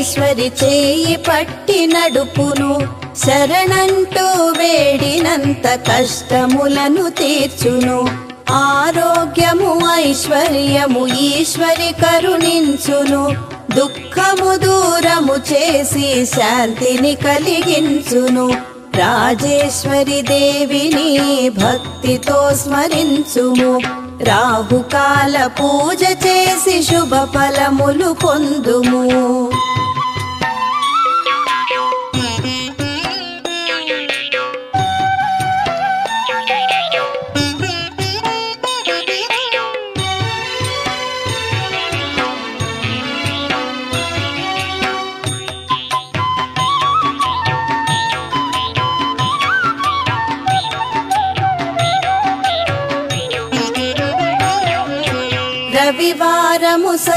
రాజేశ్వరి చేయి పట్టి నడుపును శరణంటూ వేడినంత కష్టములను తీర్చును ఆరోగ్యము ఐశ్వర్యము ఈశ్వరి కరుణించును దుఃఖము దూరము చేసి శాంతిని కలిగించును రాజేశ్వరి దేవిని భక్తితో స్మరించుము రాహుకాల పూజ చేసి శుభ ఫలములు పొందుము రవివారము